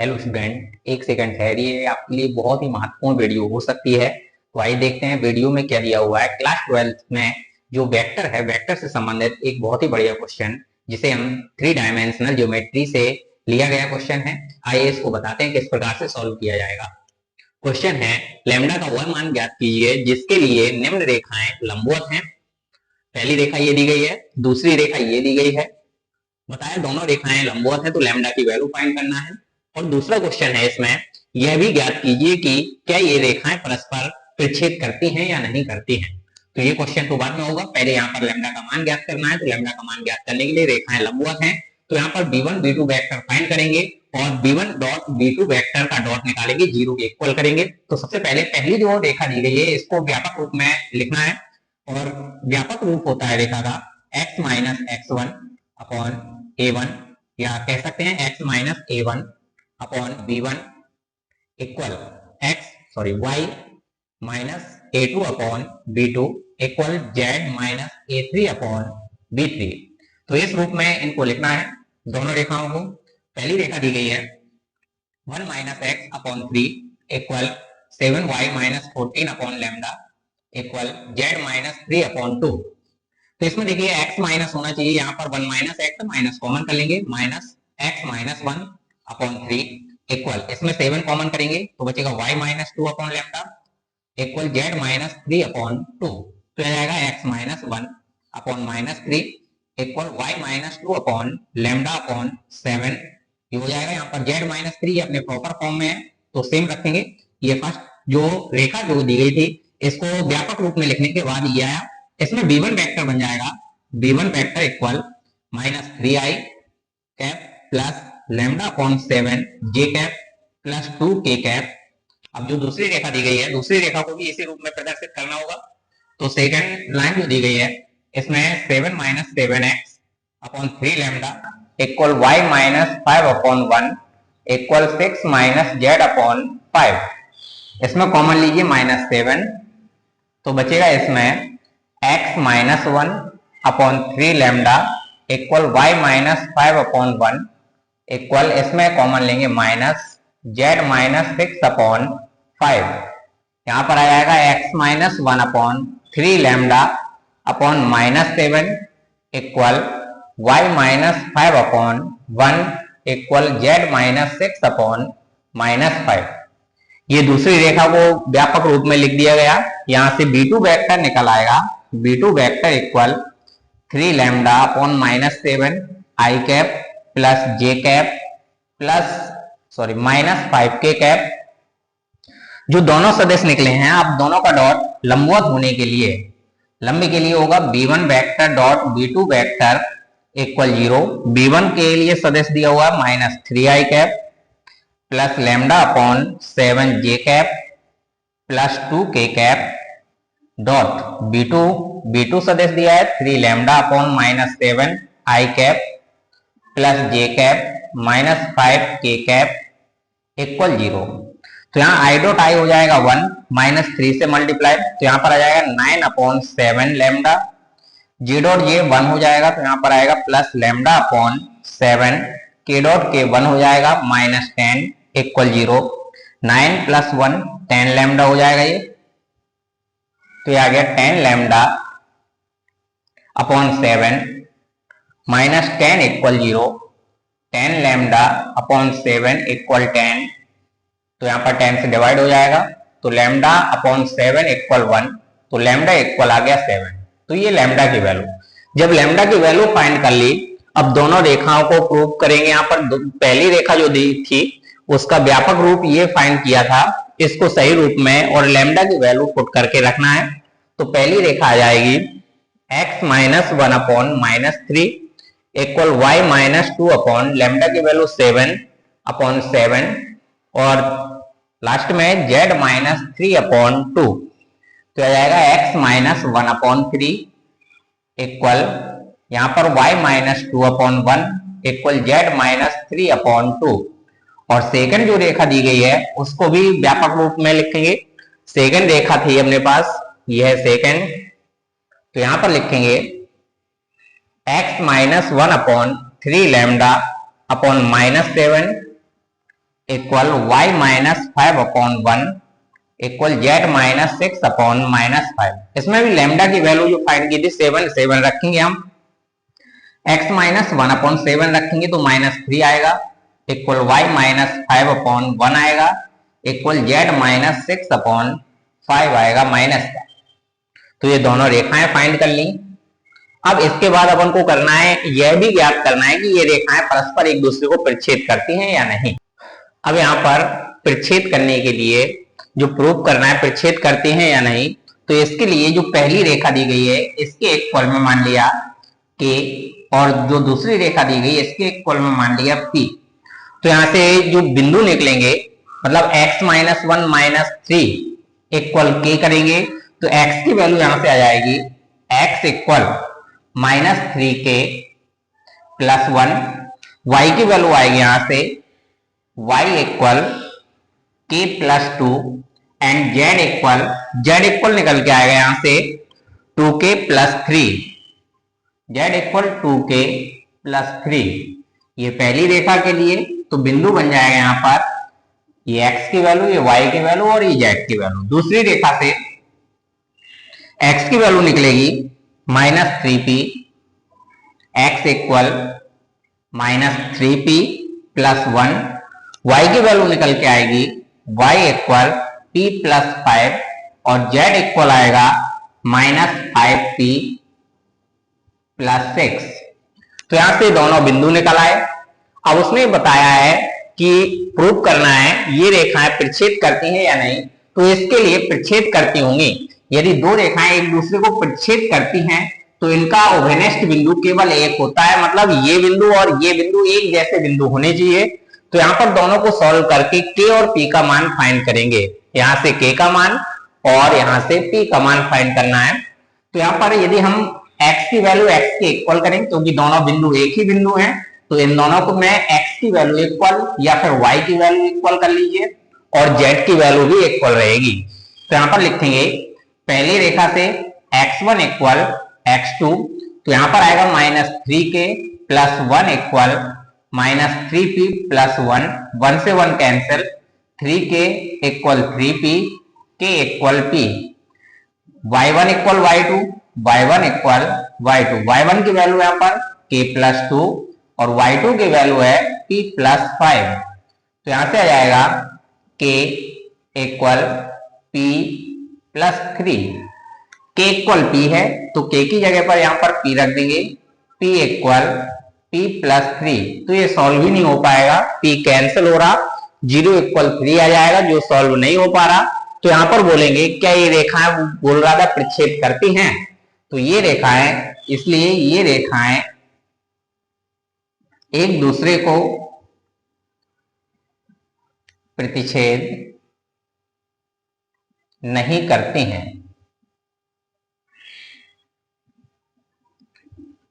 Hello student, एक second ठहरिए। आपके लिए बहुत ही महत्वपूर्ण वीडियो हो सकती है। तो आइए देखते हैं वीडियो में क्या दिया हुआ है। क्लास 12th में जो वेक्टर है, वेक्टर से संबंधित एक बहुत ही बढ़िया क्वेश्चन, जिसे हम 3 डायमेंशनल ज्योमेट्री से लिया गया क्वेश्चन है। आइए इसको बताते हैं किस प्रकार से सॉल्व किया जाएगा। क्वेश्चन है, लैम्डा का वह मान ज्ञात कीजिए जिसके लिए निम्न रेखाएं लंबवत हैं। पहली रेखा ये दी गई है, दूसरी रेखा ये दी गई है। बताया दोनों रेखाएं लंबवत है तो लैम्डा की वैल्यू फाइंड करना है। और दूसरा क्वेश्चन है इसमें, यह भी ज्ञात कीजिए कि क्या ये रेखाएं परस्पर प्रच्छेद करती हैं या नहीं करती हैं। तो ये क्वेश्चन तो बाद में होगा, पहले यहाँ पर लैम्डा का मान ज्ञात करना है। तो लैम्डा का मान ज्ञात करने के लिए रेखाएं लंबवत हैं, तो यहाँ पर b1 b2 वेक्टर फाइंड करेंगे और b1 डॉट b2 वेक्टर का डॉट निकालेंगे, जीरो के इक्वल करेंगे। तो सबसे पहले पहली जो रेखा दी गई है इसको व्यापक रूप में लिखना है। और व्यापक रूप होता है रेखा का x minus x1 upon a1, या कह सकते हैं x minus a1 upon b1 equal y minus a2 upon b2 equal z minus a3 upon b3। तो इस रूप में इनको लिखना है दोनों रेखाओं को। पहली रेखा दी गई है 1 minus x upon 3 equal 7y minus 14 upon lambda equal z minus 3 upon 2। तो इसमें देखिए x माइनस होना चाहिए, यहाँ पर 1 माइनस एक्स माइनस कॉमन कर लेंगे, minus x minus 1 upon 3 equal, इसमें 7 कॉमन करेंगे तो बचेगा y minus 2 upon lambda equal z minus 3 upon 2। तो यह आएगा x minus 1 upon minus 3 equal y minus 2 upon lambda upon 7। ये हो जाएगा, यहाँ पर z माइनस 3 अपने प्रॉपर फॉर्म में है तो सेम रखेंगे। ये फर्स्ट जो रेखा जो दी गई थी इसको व्यापक रूप में लिखने के बाद ये आया, इसमें b1 वेक्टर बन जाएगा, b1 vector equal minus 3i cap plus lambda upon 7 जे कैप प्लस 2k कैप। अब जो दूसरी रेखा दी गई है, दूसरी रेखा को भी इसी रूप में प्रदर्शित करना होगा। तो सेकंड लाइन जो दी गई है इसमें 7 minus 7x upon 3 lambda equal y minus 5 upon 1 equal 6 minus z upon 5। इसमें कॉमन लीजिए माइनस 7, तो बचेगा इसमें x minus 1 upon 3 lambda equal y minus 5 upon 1 equal, इसमें कॉमन लेंगे माइनस z माइनस 6 अपॉन 5। यहाँ पर आ जाएगा x minus 1 upon 3 lambda upon minus 7 equal y minus 5 upon 1 equal z minus 6 upon minus 5। ये दूसरी रेखा को व्यापक रूप में लिख दिया गया। यहां से b2 वेक्टर निकल आएगा, b2 vector equal 3 lambda upon minus 7 I cap plus J cap plus minus 5k cap. जो दोनों सदिश निकले हैं, आप दोनों का डॉट लंबवत होने के लिए, लंबे के लिए होगा b1 vector dot b2 vector equal 0। b1 के लिए सदिश दिया हुआ है minus 3i cap plus lambda upon 7j cap plus 2k cap dot b2 सदिश दिया है 3 lambda upon minus 7 I cap plus J cap minus 5k cap equal 0। तो यहाँ आई डॉट आई हो जाएगा 1 माइनस 3 से मल्टीप्लाई, तो यहाँ पर आ जाएगा 9 अपॉन 7 लैम्डा। जी डॉट ये 1 हो जाएगा तो यहाँ पर आएगा प्लस लैम्डा अपॉन 7, के डॉट के 1 हो जाएगा माइनस 10 इक्वल 0। 9 प्लस 1 10 लैम्डा हो जाएगा ये, तो ये आ गया 10 lambda upon 7 minus 10 equal 0। 10 lambda upon 7 equal 10, तो यहाँ पर 10 से डिवाइड हो जाएगा, तो लैम्डा अपॉन 7 इक्वल 1, तो लैम्डा इक्वल आ गया 7। तो ये लैम्डा की वैल्यू, जब लैम्डा की वैल्यू फाइंड कर ली, अब दोनों रेखाओं को प्रूव करेंगे। यहाँ पर पहली रेखा जो दी थी उसका व्यापक रूप ये फाइंड किया था, इसको सही रूप में और लैम्डा की वैल्यू पुट करके रखना है। तो पहली रेखा आ जाएगी x minus 1 upon minus 3 equal y minus 2 upon lambda की वैल्यू 7 अपॉन 7 और लास्ट में z माइनस 3 अपॉन 2। तो आ जाएगा x माइनस 1 अपॉन 3 इक्वल, यहाँ पर y minus 2 upon 1 equal z minus 3 upon 2। और सेकंड जो रेखा दी गई है उसको भी व्यापक रूप में लिखेंगे। सेकंड रेखा थी अपने पास, यह है सेकंड, तो यहां पर लिखेंगे x minus 1 upon 3 lambda upon minus 7 equal y minus 5/1 equal z minus 6/-5। इसमें भी लैम्डा की वैल्यू जो फाइंड की थी 7 रखेंगे हम, x माइनस 1/7 रखेंगे तो -3 आएगा, इक्वल y माइनस 5/1 आएगा, इक्वल z माइनस 6/5 आएगा माइनस का। तो ये दोनों रेखाएं फाइंड कर ली। अब इसके बाद अपन को करना है, यह भी ज्ञात करना है कि ये रेखाएं परस्पर एक दूसरे को प्रच्छेद करती हैं या नहीं। अब यहाँ पर प्रच्छेद करने के लिए जो प्रूव करना है प्रच्छेद करते हैं या नहीं, तो इसके लिए जो पहली रेखा दी गई है इसके एक कोण में मान लिया K, और जो दूसरी रेखा दी गई इसके एक कोण में मान लिया P। तो यहाँ से जो बिंदु निकलेंगे, मतलब x minus 1 minus 3 equal K करेंगे तो x की वैल्यू यहाँ से आ जाएगी x equal -3K plus 1, y की वैल्यू आएगी यहाँ से y equal K plus 2 and z equal निकल के आएगा यहाँ से 2K plus 3, z equal 2K plus 3। ये पहली रेखा के लिए तो बिंदु बन जाएगा यहाँ पर ये x की वैल्यू, ये y की वैल्यू और ये z की वैल्यू। दूसरी रेखा से x की वैल्यू निकलेगी -3p, x equal -3p plus 1, y की वैल्यू निकल के आएगी y इक्वल p प्लस 5 और z इक्वल आएगा -5p प्लस 6। तो यहां से दोनों बिंदु निकल आए। अब उसने बताया है कि प्रूव करना है ये रेखाएं प्रच्छेद करती हैं या नहीं, तो इसके लिए प्रच्छेद करती होंगी। यदि दो रेखाएं एक दूसरे को प्रच्छेद करती हैं तो इनका ओवेनेस्ट बिंदु केवल एक होता है, मतलब ये बिंदु और ये बिंदु एक जैसे बिंदु होने चाहिए। तो यहाँ पर दोनों को सॉल्व करके K और P का मान फाइंड करेंगे। यहाँ से K का मान और यहाँ से P का मान फाइंड करना है। तो यहाँ पर यदि हम x की वैल्यू x के इक्वल करें, क्योंकि दोनों बिंदु एक ही बिंदु हैं, तो इन दोनों को मैं x की वैल्यू इक्वल या फिर y की वैल्यू इक्वल कर लीजिए और z की वैल्यू भी इक्वल रहेगी। तो यहाँ पर लिखेंगे पहली रेखा से x1 इक्वल x2, तो यहाँ पर आएगा -3k plus 1 equal -3p plus 1, 1 से 1 cancel, 3k equal 3p, k equal p, y1 equal y2, y1 equal y2, y1 की वैल्यू यहाँ पर k प्लस 2 और y2 की वैल्यू है p प्लस 5। तो यहाँ से आ जाएगा k equal p plus 3, k equal p है तो k की जगह पर यहाँ पर p रख देंगे, p इक्वल p प्लस 3। तो ये सॉल्व ही नहीं हो पाएगा, p कैंसिल हो रहा, 0 इक्वल 3 आ जाएगा जो सॉल्व नहीं हो पा रहा। तो यहाँ पर बोलेंगे क्या ये रेखाएं, बोल रहा था प्रच्छेद करती हैं, तो ये रेखाएं, इसलिए ये रेखाएं एक दूसरे को प्रतिच्छेद नहीं करती हैं।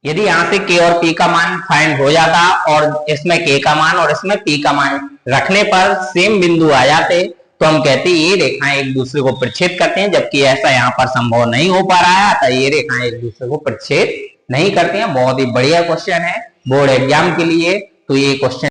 यदि यहां से k और p का मान फाइंड हो जाता और इसमें k का मान और इसमें p का मान रखने पर सेम बिंदु आ जाते, तो हम कहते ये रेखाएं एक दूसरे को प्रच्छेद करते हैं, जबकि ऐसा यहाँ पर संभव नहीं हो पा रहा है, अतः ये रेखाएं एक दूसरे को प्रच्छेद नहीं करती हैं। बहुत ही बढ़िया क्वेश्चन है बोर्ड एग्जाम के लिए। तो ये क्वेश्चन